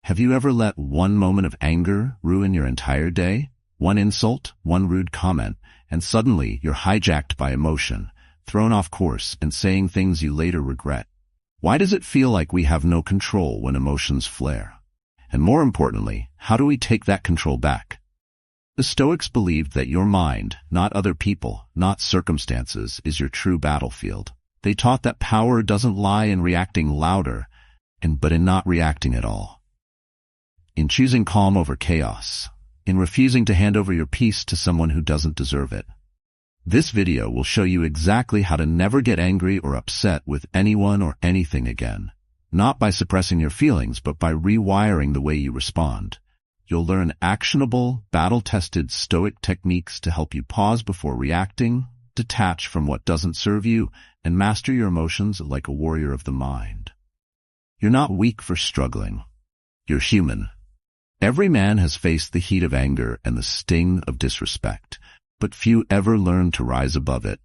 Have you ever let one moment of anger ruin your entire day? One insult, one rude comment, and suddenly you're hijacked by emotion, thrown off course and saying things you later regret. Why does it feel like we have no control when emotions flare? And more importantly, how do we take that control back? The Stoics believed that your mind, not other people, not circumstances, is your true battlefield. They taught that power doesn't lie in reacting louder, but in not reacting at all. In choosing calm over chaos. In refusing to hand over your peace to someone who doesn't deserve it. This video will show you exactly how to never get angry or upset with anyone or anything again. Not by suppressing your feelings, but by rewiring the way you respond. You'll learn actionable, battle-tested Stoic techniques to help you pause before reacting, detach from what doesn't serve you, and master your emotions like a warrior of the mind. You're not weak for struggling. You're human. Every man has faced the heat of anger and the sting of disrespect, but few ever learn to rise above it.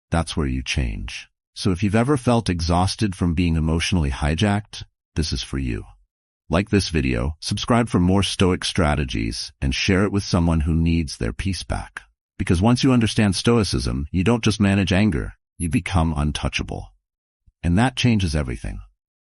That's where you change. So if you've ever felt exhausted from being emotionally hijacked, this is for you. Like this video, subscribe for more Stoic strategies, and share it with someone who needs their peace back. Because once you understand Stoicism, you don't just manage anger, you become untouchable. And that changes everything.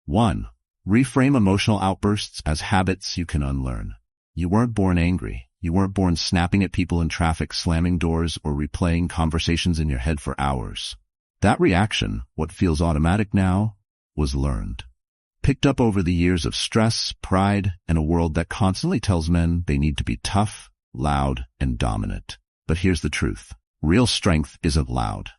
1. Reframe emotional outbursts as habits you can unlearn. You weren't born angry. You weren't born snapping at people in traffic, slamming doors, or replaying conversations in your head for hours. That reaction, what feels automatic now, was learned. Picked up over the years of stress, pride, and a world that constantly tells men they need to be tough, loud, and dominant. But here's the truth. Real strength isn't loud.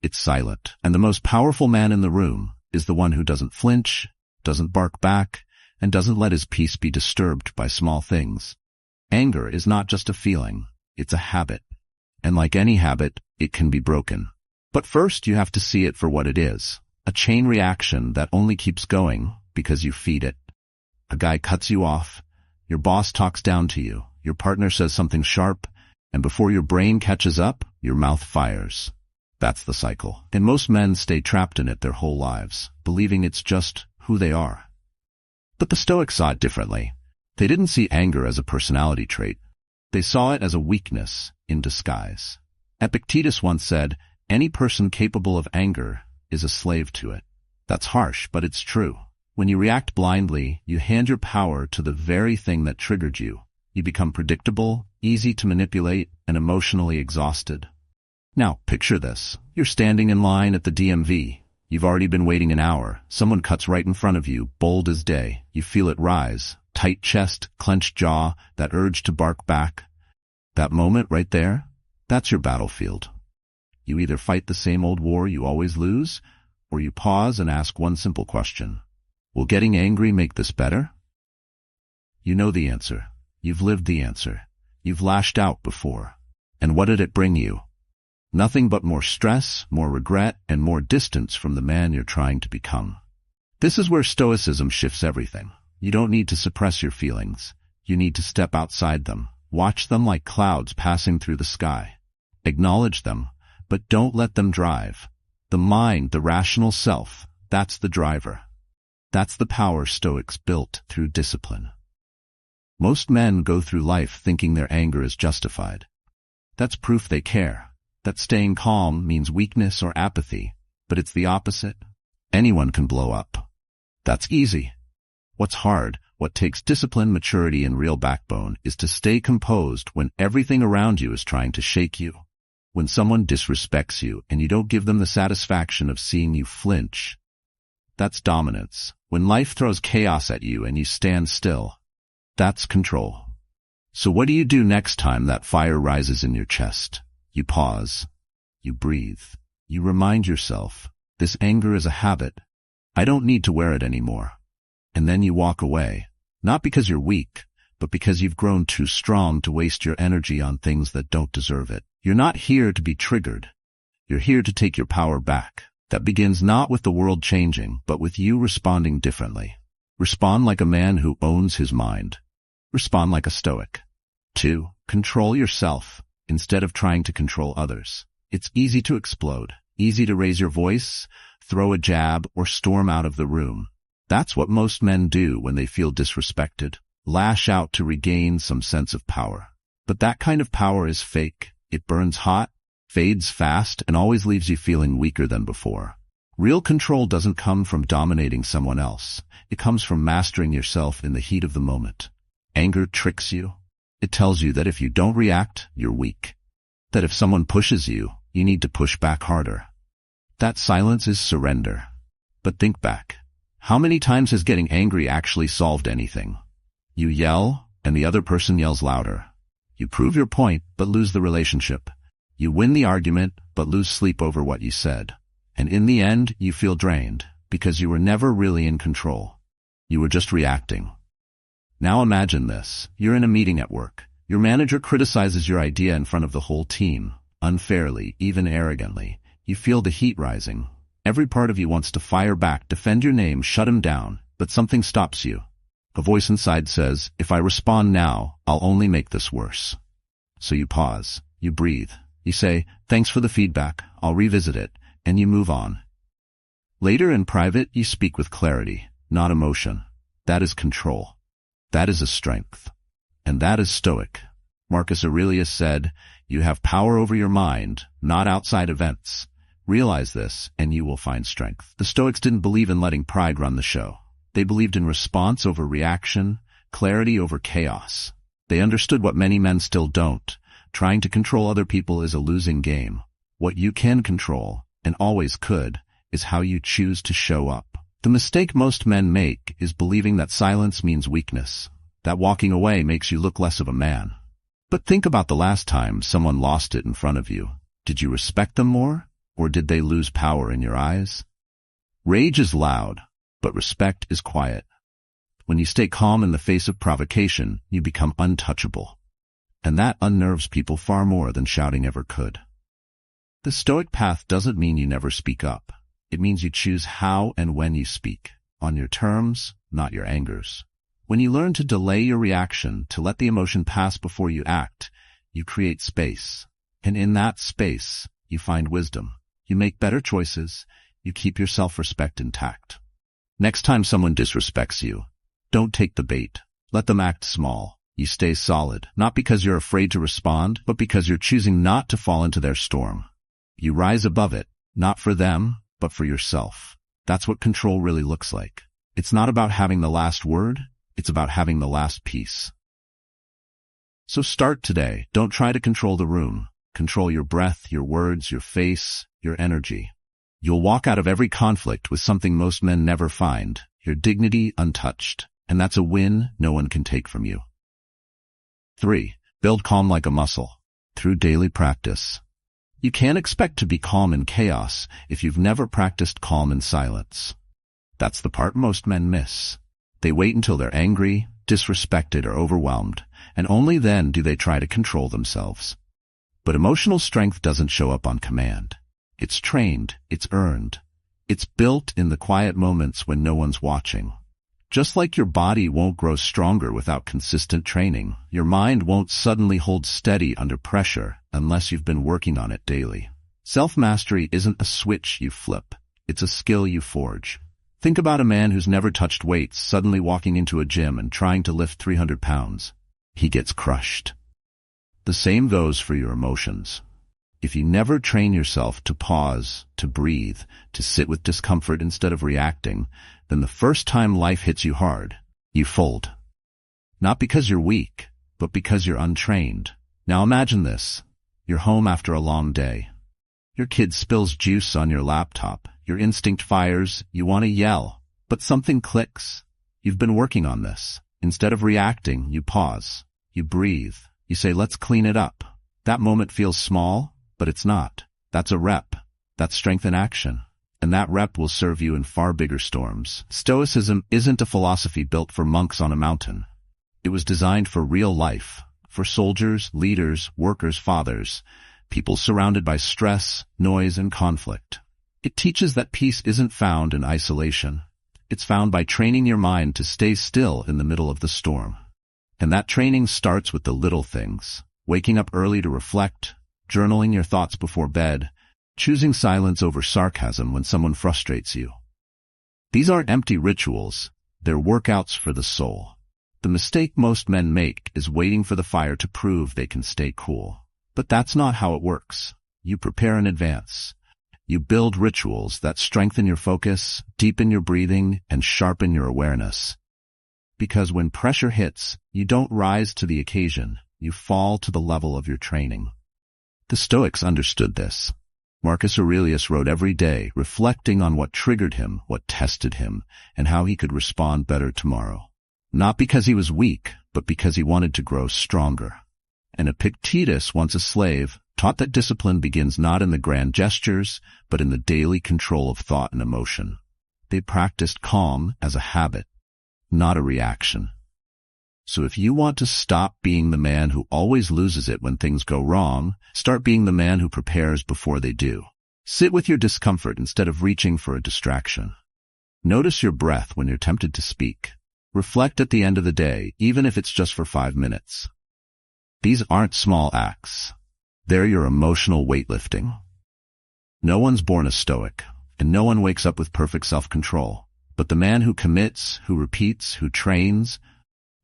It's silent. And the most powerful man in the room is the one who doesn't flinch, doesn't bark back, and doesn't let his peace be disturbed by small things. Anger is not just a feeling, it's a habit. And like any habit, it can be broken. But first you have to see it for what it is. A chain reaction that only keeps going because you feed it. A guy cuts you off, your boss talks down to you, your partner says something sharp, and before your brain catches up, your mouth fires. That's the cycle. And most men stay trapped in it their whole lives, believing it's just who they are. But the Stoics saw it differently. They didn't see anger as a personality trait. They saw it as a weakness in disguise. Epictetus once said, "Any person capable of anger is a slave to it." That's harsh, but it's true. When you react blindly, you hand your power to the very thing that triggered you. You become predictable, easy to manipulate, and emotionally exhausted. Now, picture this. You're standing in line at the DMV. You've already been waiting an hour. Someone cuts right in front of you, bold as day. You feel it rise. Tight chest, clenched jaw, that urge to bark back. That moment right there, that's your battlefield. You either fight the same old war you always lose, or you pause and ask one simple question. Will getting angry make this better? You know the answer. You've lived the answer. You've lashed out before. And what did it bring you? Nothing but more stress, more regret, and more distance from the man you're trying to become. This is where Stoicism shifts everything. You don't need to suppress your feelings. You need to step outside them. Watch them like clouds passing through the sky. Acknowledge them, but don't let them drive. The mind, the rational self, that's the driver. That's the power Stoics built through discipline. Most men go through life thinking their anger is justified. That's proof they care. That staying calm means weakness or apathy, but it's the opposite. Anyone can blow up. That's easy. What's hard, what takes discipline, maturity, and real backbone is to stay composed when everything around you is trying to shake you. When someone disrespects you and you don't give them the satisfaction of seeing you flinch. That's dominance. When life throws chaos at you and you stand still, that's control. So what do you do next time that fire rises in your chest? You pause. You breathe. You remind yourself, this anger is a habit. I don't need to wear it anymore. And then you walk away. Not because you're weak, but because you've grown too strong to waste your energy on things that don't deserve it. You're not here to be triggered. You're here to take your power back. That begins not with the world changing, but with you responding differently. Respond like a man who owns his mind. Respond like a Stoic. 2. Control yourself instead of trying to control others. It's easy to explode, easy to raise your voice, throw a jab, or storm out of the room. That's what most men do when they feel disrespected. Lash out to regain some sense of power. But that kind of power is fake. It burns hot, fades fast, and always leaves you feeling weaker than before. Real control doesn't come from dominating someone else. It comes from mastering yourself in the heat of the moment. Anger tricks you. It tells you that if you don't react, you're weak. That if someone pushes you, you need to push back harder. That silence is surrender. But think back. How many times has getting angry actually solved anything? You yell, and the other person yells louder. You prove your point, but lose the relationship. You win the argument, but lose sleep over what you said. And in the end, you feel drained, because you were never really in control. You were just reacting. Now imagine this. You're in a meeting at work. Your manager criticizes your idea in front of the whole team, unfairly, even arrogantly. You feel the heat rising. Every part of you wants to fire back, defend your name, shut him down, but something stops you. A voice inside says, if I respond now, I'll only make this worse. So you pause. You breathe. You say, thanks for the feedback, I'll revisit it, and you move on. Later in private, you speak with clarity, not emotion. That is control. That is a strength. And that is Stoic. Marcus Aurelius said, you have power over your mind, not outside events. Realize this, and you will find strength. The Stoics didn't believe in letting pride run the show. They believed in response over reaction, clarity over chaos. They understood what many men still don't. Trying to control other people is a losing game. What you can control, and always could, is how you choose to show up. The mistake most men make is believing that silence means weakness, that walking away makes you look less of a man. But think about the last time someone lost it in front of you. Did you respect them more, or did they lose power in your eyes? Rage is loud, but respect is quiet. When you stay calm in the face of provocation, you become untouchable. And that unnerves people far more than shouting ever could. The Stoic path doesn't mean you never speak up. It means you choose how and when you speak, on your terms, not your angers. When you learn to delay your reaction, to let the emotion pass before you act, you create space. And in that space, you find wisdom. You make better choices. You keep your self-respect intact. Next time someone disrespects you, don't take the bait. Let them act small. You stay solid, not because you're afraid to respond, but because you're choosing not to fall into their storm. You rise above it, not for them, but for yourself. That's what control really looks like. It's not about having the last word, it's about having the last piece. So start today. Don't try to control the room. Control your breath, your words, your face, your energy. You'll walk out of every conflict with something most men never find, your dignity untouched. And that's a win no one can take from you. 3. Build calm like a muscle. Through daily practice. You can't expect to be calm in chaos if you've never practiced calm in silence. That's the part most men miss. They wait until they're angry, disrespected, or overwhelmed, and only then do they try to control themselves. But emotional strength doesn't show up on command. It's trained, it's earned. It's built in the quiet moments when no one's watching. Just like your body won't grow stronger without consistent training, your mind won't suddenly hold steady under pressure unless you've been working on it daily. Self-mastery isn't a switch you flip. It's a skill you forge. Think about a man who's never touched weights suddenly walking into a gym and trying to lift 300 pounds. He gets crushed. The same goes for your emotions. If you never train yourself to pause, to breathe, to sit with discomfort instead of reacting, then the first time life hits you hard, you fold. Not because you're weak, but because you're untrained. Now imagine this. You're home after a long day. Your kid spills juice on your laptop. Your instinct fires. You want to yell, but something clicks. You've been working on this. Instead of reacting, you pause. You breathe. You say, let's clean it up. That moment feels small, but it's not. That's a rep. That's strength in action. And that rep will serve you in far bigger storms. Stoicism isn't a philosophy built for monks on a mountain. It was designed for real life, for soldiers, leaders, workers, fathers, people surrounded by stress, noise, and conflict. It teaches that peace isn't found in isolation. It's found by training your mind to stay still in the middle of the storm. And that training starts with the little things. Waking up early to reflect, journaling your thoughts before bed, choosing silence over sarcasm when someone frustrates you. These aren't empty rituals, they're workouts for the soul. The mistake most men make is waiting for the fire to prove they can stay cool. But that's not how it works. You prepare in advance. You build rituals that strengthen your focus, deepen your breathing, and sharpen your awareness. Because when pressure hits, you don't rise to the occasion, you fall to the level of your training. The Stoics understood this. Marcus Aurelius wrote every day, reflecting on what triggered him, what tested him, and how he could respond better tomorrow. Not because he was weak, but because he wanted to grow stronger. And Epictetus, once a slave, taught that discipline begins not in the grand gestures, but in the daily control of thought and emotion. They practiced calm as a habit, not a reaction. So if you want to stop being the man who always loses it when things go wrong, start being the man who prepares before they do. Sit with your discomfort instead of reaching for a distraction. Notice your breath when you're tempted to speak. Reflect at the end of the day, even if it's just for 5 minutes. These aren't small acts. They're your emotional weightlifting. No one's born a Stoic, and no one wakes up with perfect self-control. But the man who commits, who repeats, who trains,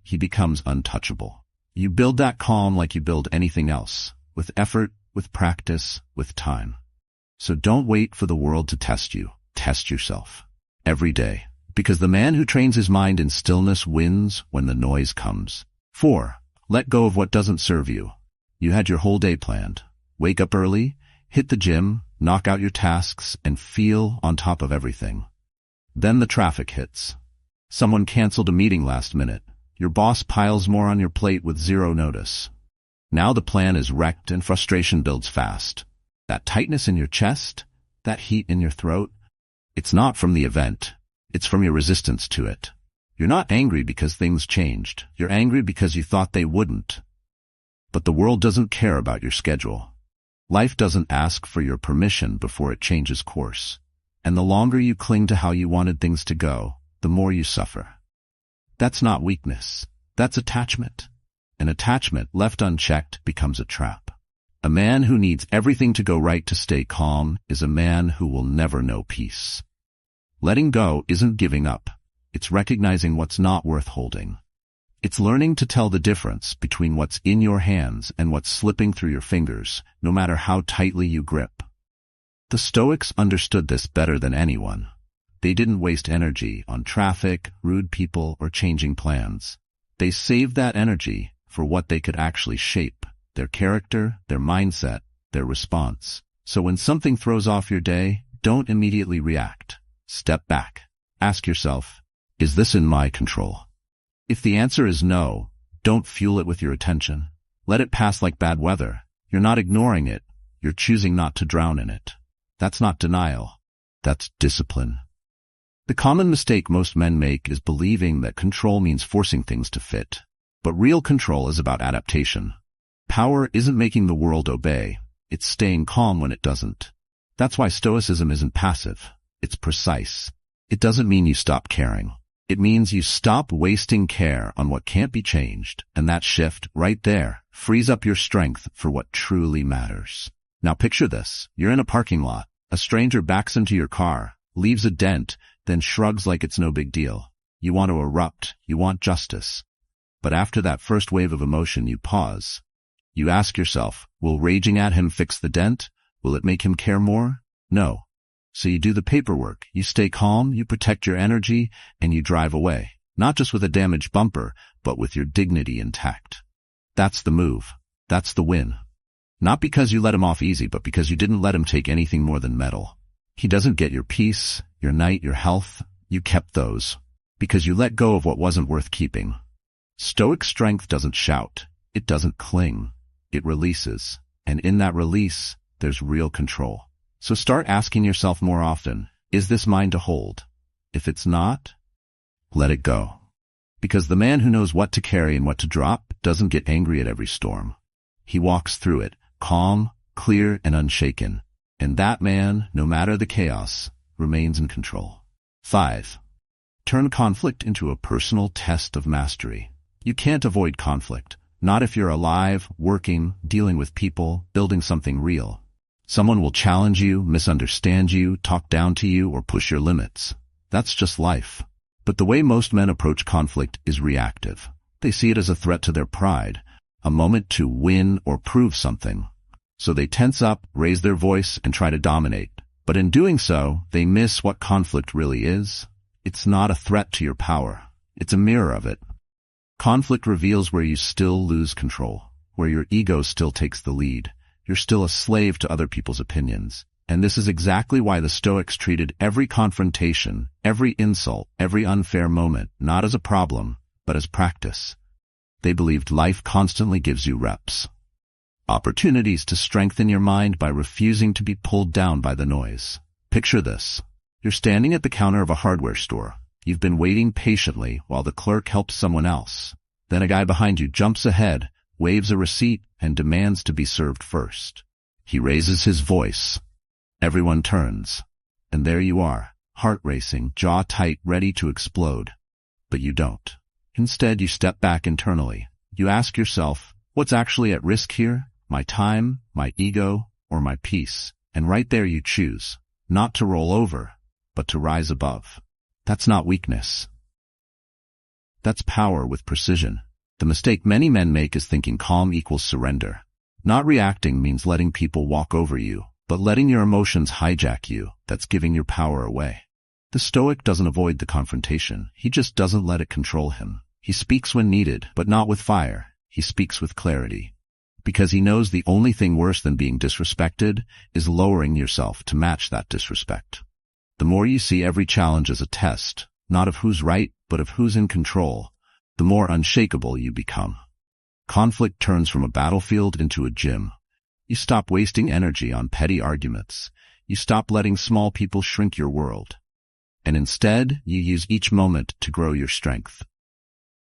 he becomes untouchable. You build that calm like you build anything else, with effort, with practice, with time. So don't wait for the world to test you. Test yourself. Every day. Because the man who trains his mind in stillness wins when the noise comes. 4. Let go of what doesn't serve you. You had your whole day planned. Wake up early, hit the gym, knock out your tasks, and feel on top of everything. Then the traffic hits. Someone canceled a meeting last minute. Your boss piles more on your plate with zero notice. Now the plan is wrecked and frustration builds fast. That tightness in your chest, that heat in your throat, it's not from the event. It's from your resistance to it. You're not angry because things changed. You're angry because you thought they wouldn't. But the world doesn't care about your schedule. Life doesn't ask for your permission before it changes course. And the longer you cling to how you wanted things to go, the more you suffer. That's not weakness. That's attachment. An attachment left unchecked becomes a trap. A man who needs everything to go right to stay calm is a man who will never know peace. Letting go isn't giving up. It's recognizing what's not worth holding. It's learning to tell the difference between what's in your hands and what's slipping through your fingers, no matter how tightly you grip. The Stoics understood this better than anyone. They didn't waste energy on traffic, rude people, or changing plans. They saved that energy for what they could actually shape, their character, their mindset, their response. So when something throws off your day, don't immediately react. Step back. Ask yourself, is this in my control? If the answer is no, don't fuel it with your attention. Let it pass like bad weather. You're not ignoring it. You're choosing not to drown in it. That's not denial. That's discipline. The common mistake most men make is believing that control means forcing things to fit. But real control is about adaptation. Power isn't making the world obey. It's staying calm when it doesn't. That's why Stoicism isn't passive. It's precise. It doesn't mean you stop caring. It means you stop wasting care on what can't be changed, and that shift, right there, frees up your strength for what truly matters. Now picture this. You're in a parking lot. A stranger backs into your car, leaves a dent, then shrugs like it's no big deal. You want to erupt. You want justice. But after that first wave of emotion, you pause. You ask yourself, will raging at him fix the dent? Will it make him care more? No. So you do the paperwork, you stay calm, you protect your energy, and you drive away. Not just with a damaged bumper, but with your dignity intact. That's the move. That's the win. Not because you let him off easy, but because you didn't let him take anything more than metal. He doesn't get your peace, your night, your health. You kept those. Because you let go of what wasn't worth keeping. Stoic strength doesn't shout. It doesn't cling. It releases. And in that release, there's real control. So start asking yourself more often, is this mine to hold? If it's not, let it go. Because the man who knows what to carry and what to drop doesn't get angry at every storm. He walks through it, calm, clear, and unshaken. And that man, no matter the chaos, remains in control. 5. Turn conflict into a personal test of mastery. You can't avoid conflict. Not if you're alive, working, dealing with people, building something real. Someone will challenge you, misunderstand you, talk down to you, or push your limits. That's just life. But the way most men approach conflict is reactive. They see it as a threat to their pride, a moment to win or prove something. So they tense up, raise their voice, and try to dominate. But in doing so, they miss what conflict really is. It's not a threat to your power. It's a mirror of it. Conflict reveals where you still lose control, where your ego still takes the lead. You're still a slave to other people's opinions. And this is exactly why the Stoics treated every confrontation, every insult, every unfair moment, not as a problem, but as practice. They believed life constantly gives you reps. Opportunities to strengthen your mind by refusing to be pulled down by the noise. Picture this. You're standing at the counter of a hardware store. You've been waiting patiently while the clerk helps someone else. Then a guy behind you jumps ahead, waves a receipt, and demands to be served first. He raises his voice. Everyone turns. And there you are, heart racing, jaw tight, ready to explode. But you don't. Instead, you step back internally. You ask yourself, what's actually at risk here? My time, my ego, or my peace? And right there you choose, not to roll over, but to rise above. That's not weakness. That's power with precision. The mistake many men make is thinking calm equals surrender. Not reacting means letting people walk over you, but letting your emotions hijack you. That's giving your power away. The Stoic doesn't avoid the confrontation. He just doesn't let it control him. He speaks when needed, but not with fire. He speaks with clarity. Because he knows the only thing worse than being disrespected is lowering yourself to match that disrespect. The more you see every challenge as a test, not of who's right, but of who's in control, the more unshakable you become. Conflict turns from a battlefield into a gym. You stop wasting energy on petty arguments. You stop letting small people shrink your world. And instead, you use each moment to grow your strength.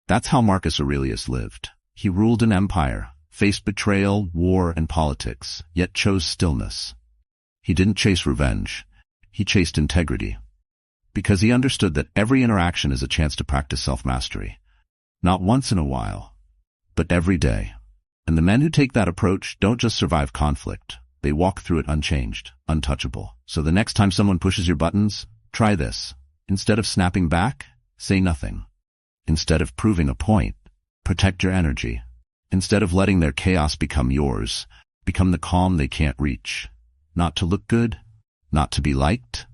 That's how Marcus Aurelius lived. He ruled an empire, faced betrayal, war, and politics, yet chose stillness. He didn't chase revenge. He chased integrity. Because he understood that every interaction is a chance to practice self-mastery. Not once in a while, but every day. And the men who take that approach don't just survive conflict. They walk through it unchanged, untouchable. So the next time someone pushes your buttons, try this. Instead of snapping back, say nothing. Instead of proving a point, protect your energy. Instead of letting their chaos become yours, become the calm they can't reach. Not to look good, not to be liked,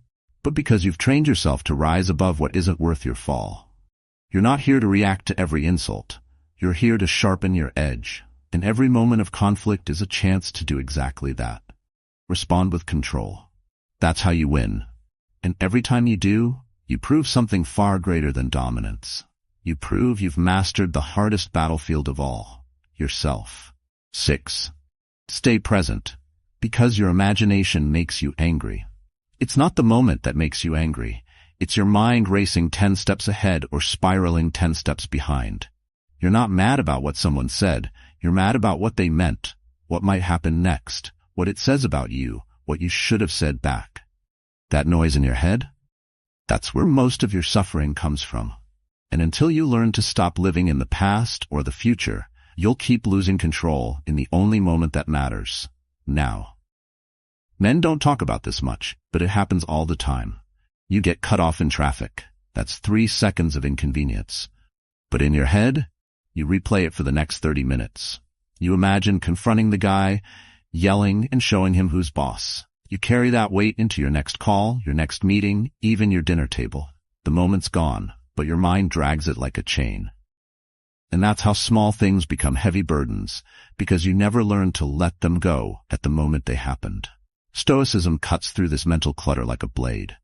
but because you've trained yourself to rise above what isn't worth your fall. You're not here to react to every insult. You're here to sharpen your edge. And every moment of conflict is a chance to do exactly that. Respond with control. That's how you win. And every time you do, you prove something far greater than dominance. You prove you've mastered the hardest battlefield of all, yourself. 6. Stay present. Because your imagination makes you angry. It's not the moment that makes you angry. It's your mind racing 10 steps ahead or spiraling 10 steps behind. You're not mad about what someone said. You're mad about what they meant, what might happen next, what it says about you, what you should have said back. That noise in your head? That's where most of your suffering comes from. And until you learn to stop living in the past or the future, you'll keep losing control in the only moment that matters, now. Men don't talk about this much, but it happens all the time. You get cut off in traffic. That's 3 seconds of inconvenience. But in your head, you replay it for the next 30 minutes. You imagine confronting the guy, yelling and showing him who's boss. You carry that weight into your next call, your next meeting, even your dinner table. The moment's gone, but your mind drags it like a chain. And that's how small things become heavy burdens, because you never learn to let them go at the moment they happened. Stoicism cuts through this mental clutter like a blade.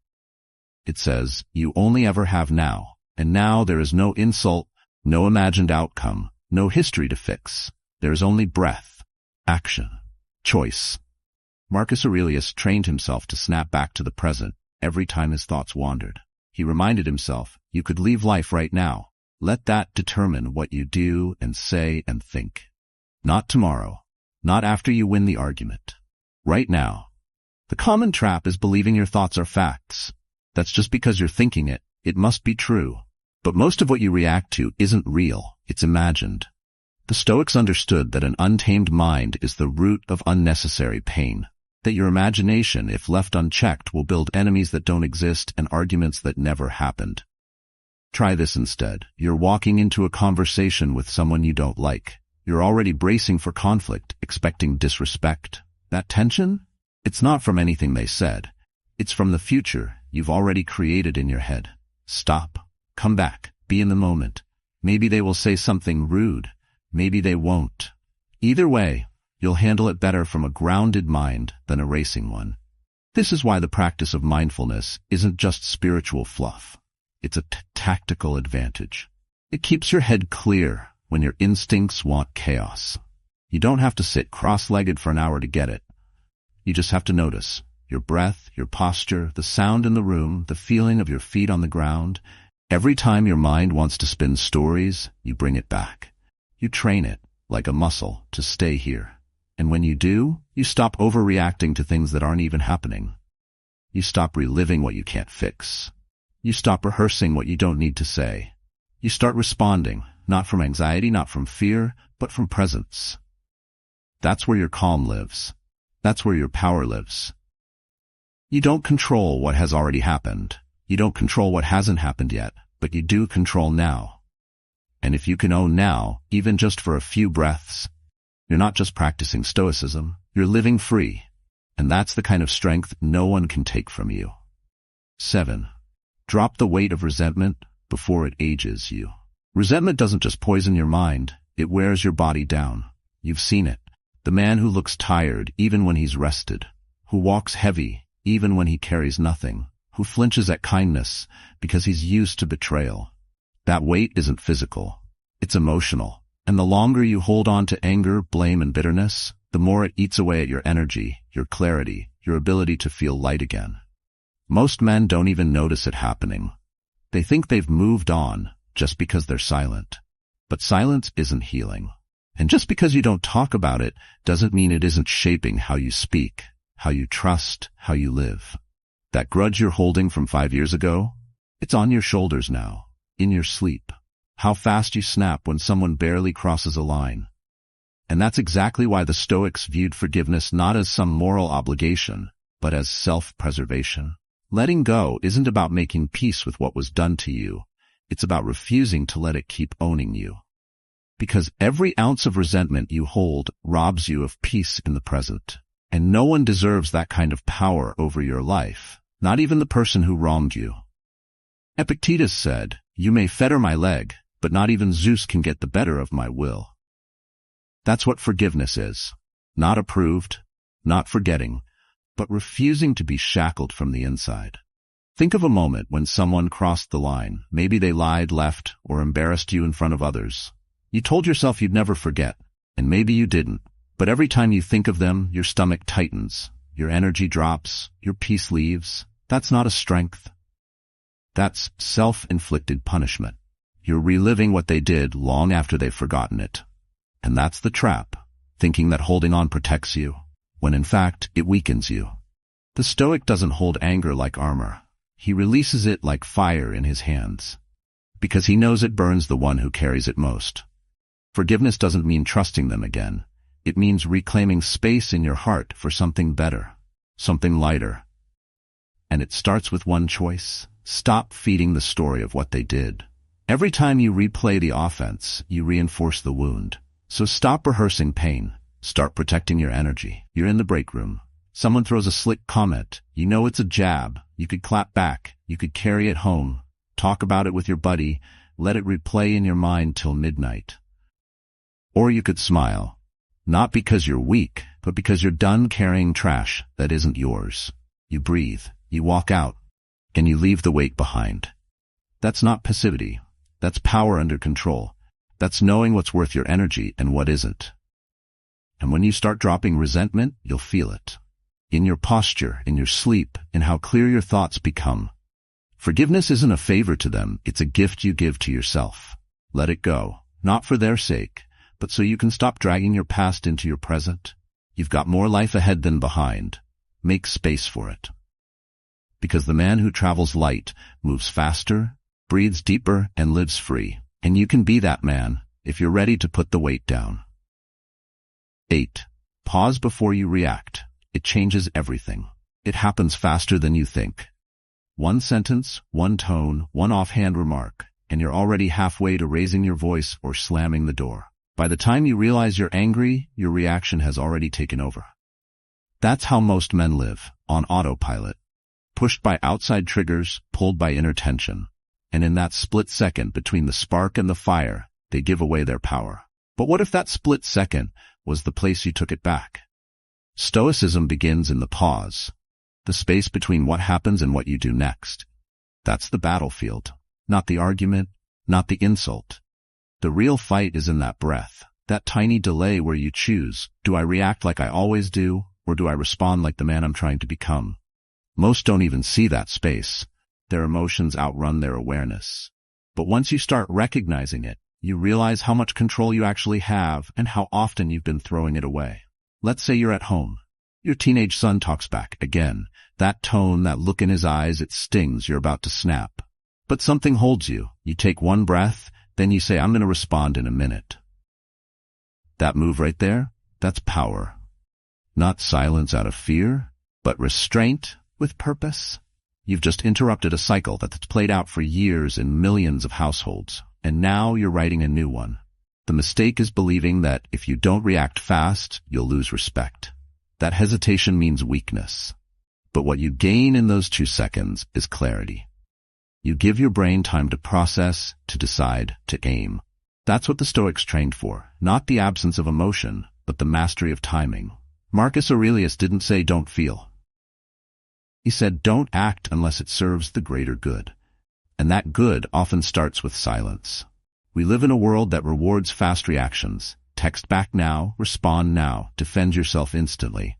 It says, you only ever have now, and now there is no insult, no imagined outcome, no history to fix. There is only breath, action, choice. Marcus Aurelius trained himself to snap back to the present every time his thoughts wandered. He reminded himself, you could leave life right now. Let that determine what you do and say and think. Not tomorrow, not after you win the argument. Right now. The common trap is believing your thoughts are facts. That's just because you're thinking it. It must be true. But most of what you react to isn't real. It's imagined. The Stoics understood that an untamed mind is the root of unnecessary pain. That your imagination, if left unchecked, will build enemies that don't exist and arguments that never happened. Try this instead. You're walking into a conversation with someone you don't like. You're already bracing for conflict, expecting disrespect. That tension? It's not from anything they said. It's from the future you've already created in your head. Stop. Come back. Be in the moment. Maybe they will say something rude. Maybe they won't. Either way, you'll handle it better from a grounded mind than a racing one. This is why the practice of mindfulness isn't just spiritual fluff. It's a tactical advantage. It keeps your head clear when your instincts want chaos. You don't have to sit cross-legged for an hour to get it. You just have to notice your breath, your posture, the sound in the room, the feeling of your feet on the ground. Every time your mind wants to spin stories, you bring it back. You train it, like a muscle, to stay here. And when you do, you stop overreacting to things that aren't even happening. You stop reliving what you can't fix. You stop rehearsing what you don't need to say. You start responding, not from anxiety, not from fear, but from presence. That's where your calm lives. That's where your power lives. You don't control what has already happened. You don't control what hasn't happened yet, but you do control now. And if you can own now, even just for a few breaths, you're not just practicing Stoicism, you're living free. And that's the kind of strength no one can take from you. 7. Drop the weight of resentment before it ages you. Resentment doesn't just poison your mind, it wears your body down. You've seen it. The man who looks tired even when he's rested, who walks heavy even when he carries nothing, who flinches at kindness because he's used to betrayal. That weight isn't physical, it's emotional. And the longer you hold on to anger, blame, and bitterness, the more it eats away at your energy, your clarity, your ability to feel light again. Most men don't even notice it happening. They think they've moved on just because they're silent. But silence isn't healing. And just because you don't talk about it doesn't mean it isn't shaping how you speak, how you trust, how you live. That grudge you're holding from 5 years ago, it's on your shoulders now, in your sleep. How fast you snap when someone barely crosses a line. And that's exactly why the Stoics viewed forgiveness not as some moral obligation, but as self-preservation. Letting go isn't about making peace with what was done to you. It's about refusing to let it keep owning you. Because every ounce of resentment you hold robs you of peace in the present. And no one deserves that kind of power over your life, not even the person who wronged you. Epictetus said, "You may fetter my leg, but not even Zeus can get the better of my will." That's what forgiveness is. Not approved, not forgetting, but refusing to be shackled from the inside. Think of a moment when someone crossed the line. Maybe they lied, left, or embarrassed you in front of others. You told yourself you'd never forget, and maybe you didn't. But every time you think of them, your stomach tightens, your energy drops, your peace leaves. That's not a strength. That's self-inflicted punishment. You're reliving what they did long after they've forgotten it. And that's the trap, thinking that holding on protects you, when in fact it weakens you. The Stoic doesn't hold anger like armor. He releases it like fire in his hands, because he knows it burns the one who carries it most. Forgiveness doesn't mean trusting them again. It means reclaiming space in your heart for something better, something lighter. And it starts with one choice. Stop feeding the story of what they did. Every time you replay the offense, you reinforce the wound. So stop rehearsing pain. Start protecting your energy. You're in the break room. Someone throws a slick comment. You know it's a jab. You could clap back. You could carry it home. Talk about it with your buddy. Let it replay in your mind till midnight. Or you could smile. Not because you're weak, but because you're done carrying trash that isn't yours. You breathe. You walk out. And you leave the weight behind. That's not passivity. That's power under control. That's knowing what's worth your energy and what isn't. And when you start dropping resentment, you'll feel it. In your posture, in your sleep, in how clear your thoughts become. Forgiveness isn't a favor to them, it's a gift you give to yourself. Let it go, not for their sake, but so you can stop dragging your past into your present. You've got more life ahead than behind. Make space for it. Because the man who travels light moves faster, breathes deeper, and lives free. And you can be that man if you're ready to put the weight down. 8. Pause before you react. it changes everything. It happens faster than you think. One sentence, one tone, one offhand remark, and you're already halfway to raising your voice or slamming the door. By the time you realize you're angry, your reaction has already taken over. That's how most men live, on autopilot, pushed by outside triggers, pulled by inner tension. And in that split second between the spark and the fire, they give away their power. But what if that split second was the place you took it back? Stoicism begins in the pause, the space between what happens and what you do next. That's the battlefield, not the argument, not the insult. The real fight is in that breath, that tiny delay where you choose, do I react like I always do, or do I respond like the man I'm trying to become? Most don't even see that space. Their emotions outrun their awareness. But once you start recognizing it, you realize how much control you actually have and how often you've been throwing it away. Let's say you're at home. Your teenage son talks back again. That tone, that look in his eyes, it stings. You're about to snap. But something holds you. You take one breath, then you say, I'm going to respond in a minute. That move right there, that's power. Not silence out of fear, but restraint with purpose. You've just interrupted a cycle that's played out for years in millions of households, and now you're writing a new one. The mistake is believing that if you don't react fast, you'll lose respect. That hesitation means weakness. But what you gain in those 2 seconds is clarity. You give your brain time to process, to decide, to aim. That's what the Stoics trained for, not the absence of emotion, but the mastery of timing. Marcus Aurelius didn't say don't feel. He said don't act unless it serves the greater good. And that good often starts with silence. We live in a world that rewards fast reactions. Text back now, respond now, defend yourself instantly.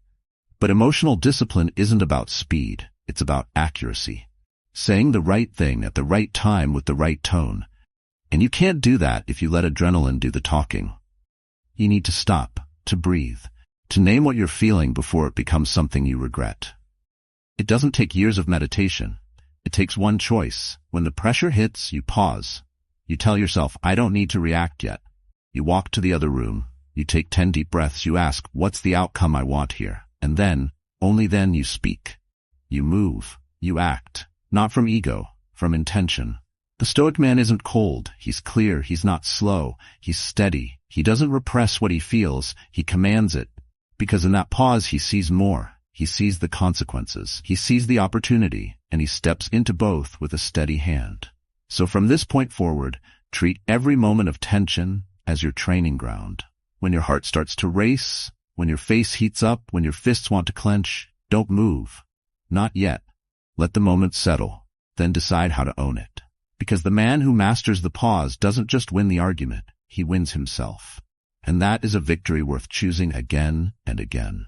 But emotional discipline isn't about speed, it's about accuracy. Saying the right thing at the right time with the right tone. And you can't do that if you let adrenaline do the talking. You need to stop, to breathe, to name what you're feeling before it becomes something you regret. It doesn't take years of meditation. It takes one choice. When the pressure hits, you pause. You tell yourself, I don't need to react yet. You walk to the other room. You take 10 deep breaths. You ask, what's the outcome I want here? And then, only then you speak. You move. You act. Not from ego, from intention. The Stoic man isn't cold. He's clear. He's not slow. He's steady. He doesn't repress what he feels. He commands it. Because in that pause, he sees more. He sees the consequences. He sees the opportunity. And he steps into both with a steady hand. So from this point forward, treat every moment of tension as your training ground. When your heart starts to race, when your face heats up, when your fists want to clench, don't move. Not yet. Let the moment settle, then decide how to own it. Because the man who masters the pause doesn't just win the argument, he wins himself. And that is a victory worth choosing again and again.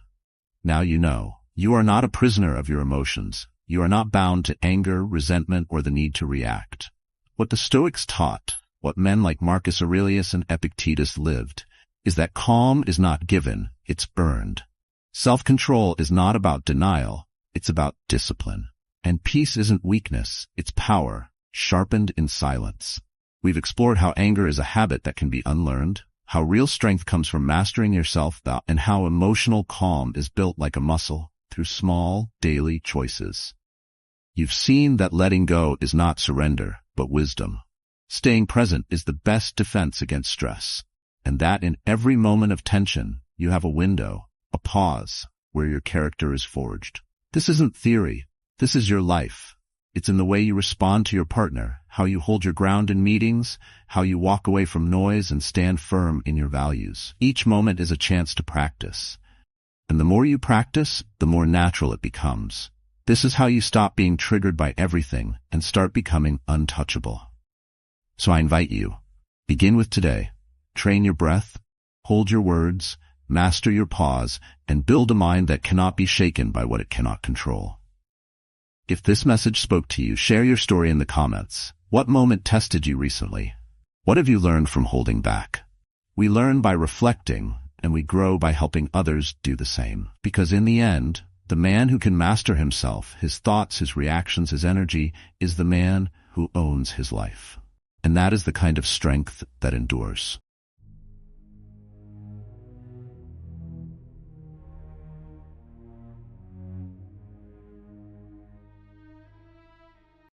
Now you know, you are not a prisoner of your emotions. You are not bound to anger, resentment, or the need to react. What the Stoics taught, what men like Marcus Aurelius and Epictetus lived, is that calm is not given, it's earned. Self-control is not about denial, it's about discipline. And peace isn't weakness, it's power, sharpened in silence. We've explored how anger is a habit that can be unlearned, how real strength comes from mastering yourself, and how emotional calm is built like a muscle through small, daily choices. You've seen that letting go is not surrender, but wisdom. Staying present is the best defense against stress. And that in every moment of tension, you have a window, a pause, where your character is forged. This isn't theory. This is your life. It's in the way you respond to your partner, how you hold your ground in meetings, how you walk away from noise and stand firm in your values. Each moment is a chance to practice. And the more you practice, the more natural it becomes. This is how you stop being triggered by everything and start becoming untouchable. So I invite you, begin with today. Train your breath, hold your words, master your pause, and build a mind that cannot be shaken by what it cannot control. If this message spoke to you, share your story in the comments. What moment tested you recently? What have you learned from holding back? We learn by reflecting, and we grow by helping others do the same. Because in the end, the man who can master himself, his thoughts, his reactions, his energy, is the man who owns his life. And that is the kind of strength that endures.